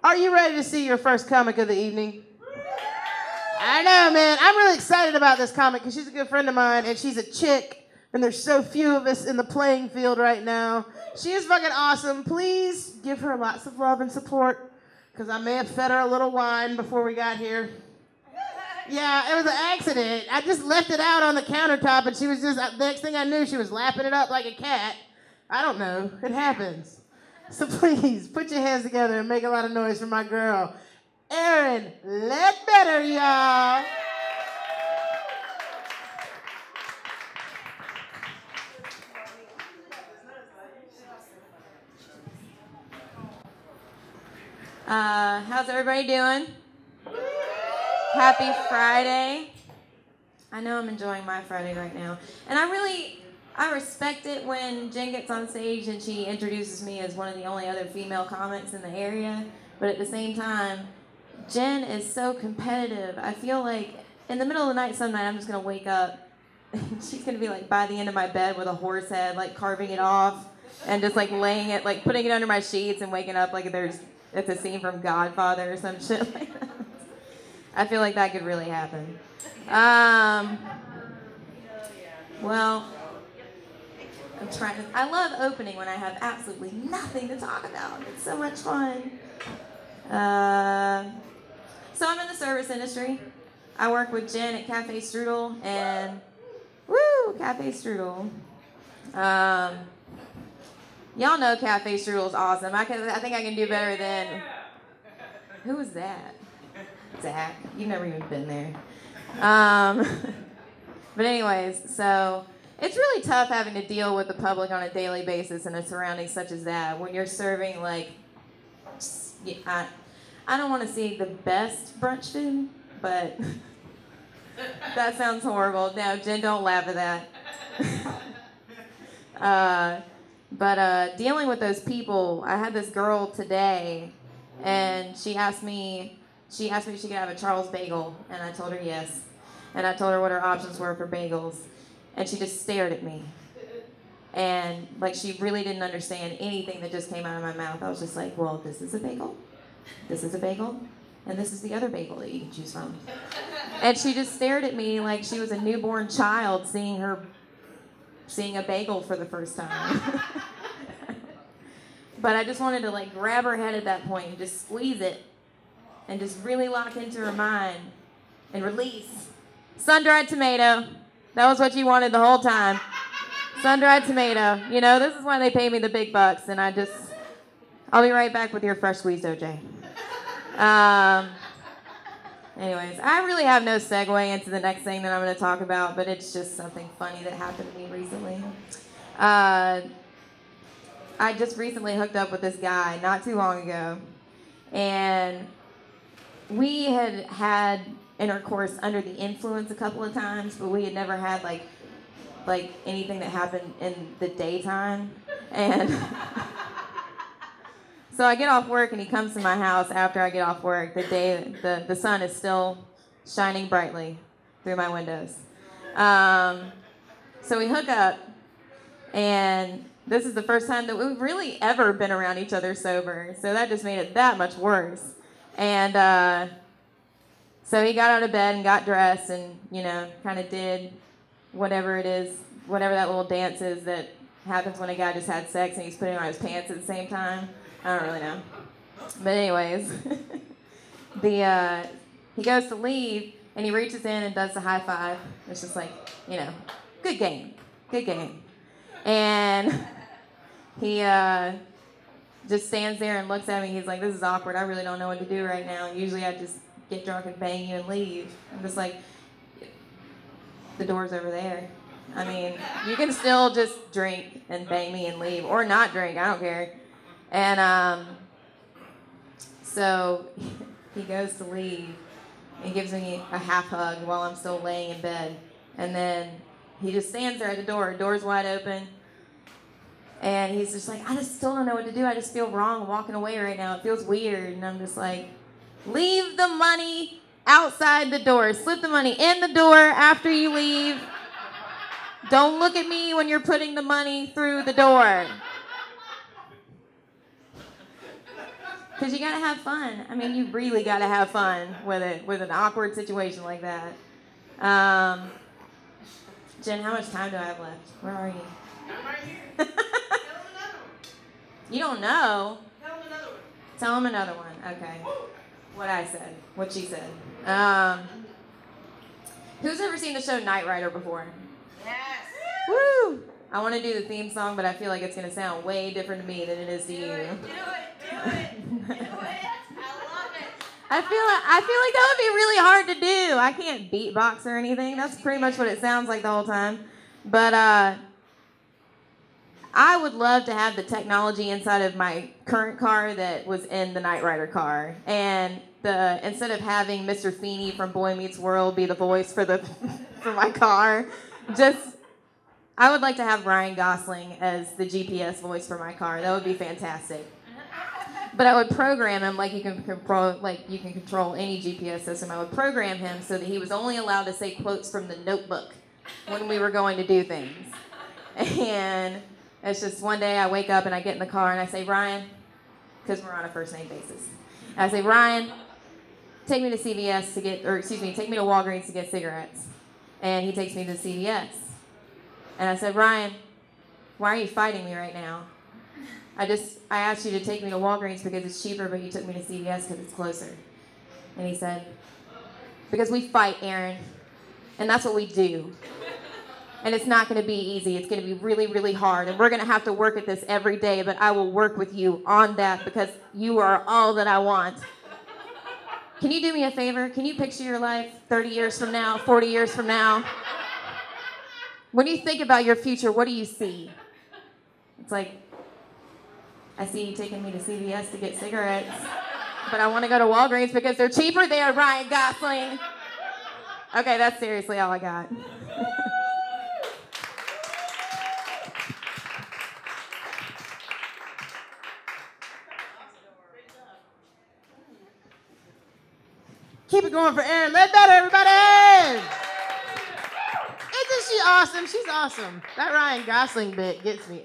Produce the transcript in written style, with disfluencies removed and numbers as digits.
Are you ready to see your first comic of the evening? I know, man. I'm really excited about this comic because she's a good friend of mine, and she's a chick, and there's so few of us in the playing field right now. She is fucking awesome. Please give her lots of love and support because I may have fed her a little wine before we got here. Yeah, it was an accident. I just left it out on the countertop, and she was just, the next thing I knew, she was lapping it up like a cat. I don't know. It happens. So please, put your hands together and make a lot of noise for my girl, Erin Ledbetter, y'all. How's everybody doing? Happy Friday. I know I'm enjoying my Friday right now. And I respect it when Jenn gets on stage and she introduces me as one of the only other female comics in the area. But at the same time, Jenn is so competitive. I feel like in the middle of the night some night I'm just going to wake up and she's going to be like by the end of my bed with a horse head, like carving it off and just like laying it, like putting it under my sheets and waking up like it's a scene from Godfather or some shit like that. I feel like that could really happen. Well, I love opening when I have absolutely nothing to talk about. It's so much fun. So I'm in the service industry. I work with Jenn at Cafe Strudel, and Cafe Strudel. Y'all know Cafe Strudel's awesome. I think I can do better than. Who was that? Zach. You've never even been there. But anyways, so it's really tough having to deal with the public on a daily basis in a surrounding such as that when you're serving like. I don't want to say the best brunch food, but that sounds horrible. No, Jenn, don't laugh at that. But dealing with those people, I had this girl today, and she asked me if she could have a Charles bagel, and I told her yes. And I told her what her options were for bagels, and she just stared at me. And like she really didn't understand anything that just came out of my mouth. I was just like, well, this is a bagel. This is a bagel, and this is the other bagel that you can choose from. And she just stared at me like she was a newborn child seeing a bagel for the first time. But I just wanted to like grab her head at that point and just squeeze it and just really lock into her mind and release. Sun-dried tomato. That was what you wanted the whole time. Sun-dried tomato. You know, this is why they pay me the big bucks, and I'll be right back with your fresh squeezed OJ. Anyways, I really have no segue into the next thing that I'm going to talk about, but it's just something funny that happened to me recently. I just recently hooked up with this guy not too long ago, and we had intercourse under the influence a couple of times, but we had never had like anything that happened in the daytime. And so I get off work and he comes to my house after I get off work. The sun is still shining brightly through my windows. So we hook up, and this is the first time that we've really ever been around each other sober. So that just made it that much worse. And so he got out of bed and got dressed and, kind of did whatever it is, whatever that little dance is that happens when a guy just had sex and he's putting on his pants at the same time. I don't really know. But anyways, he goes to leave and he reaches in and does the high five. It's just like, good game. And he just stands there and looks at me. He's like, this is awkward. I really don't know what to do right now. Usually I just get drunk and bang you and leave. I'm just like, the door's over there. I mean, you can still just drink and bang me and leave, or not drink, I don't care. And so he goes to leave and gives me a half hug while I'm still laying in bed. And then he just stands there at the door's wide open. And he's just like, I just still don't know what to do. I just feel wrong walking away right now. It feels weird. And I'm just like, leave the money outside the door. Slip the money in the door after you leave. Don't look at me when you're putting the money through the door. Because you gotta have fun. I mean, you really gotta have fun with it, with an awkward situation like that. Jen, how much time do I have left? Where are you? I'm right here. Tell him another one. You don't know. Tell him another one. Tell him another one. Okay. What I said. What she said. Who's ever seen the show Knight Rider before? Yes. Woo! I want to do the theme song, but I feel like it's going to sound way different to me than it is to you. Do it. I love it. I feel like that would be really hard to do. I can't beatbox or anything. That's pretty much what it sounds like the whole time. But I would love to have the technology inside of my current car that was in the Knight Rider car. And instead of having Mr. Feeney from Boy Meets World be the voice for my car, I would like to have Ryan Gosling as the GPS voice for my car. That would be fantastic. But I would program him like you can control any GPS system. I would program him so that he was only allowed to say quotes from the Notebook when we were going to do things. And it's just one day I wake up and I get in the car and I say, Ryan, because we're on a first name basis. I say, Ryan, take me to CVS take me to Walgreens to get cigarettes. And he takes me to CVS. And I said, Ryan, why are you fighting me right now? I asked you to take me to Walgreens because it's cheaper, but you took me to CVS because it's closer. And he said, because we fight, Erin. And that's what we do. And it's not going to be easy. It's going to be really, really hard. And we're going to have to work at this every day, but I will work with you on that because you are all that I want. Can you do me a favor? Can you picture your life 30 years from now, 40 years from now? When you think about your future, what do you see? It's like, I see you taking me to CVS to get cigarettes, but I want to go to Walgreens because they're cheaper there, Ryan Gosling. Okay, that's seriously all I got. Keep it going for Erin Ledbetter, everybody! Isn't she awesome? She's awesome. That Ryan Gosling bit gets me.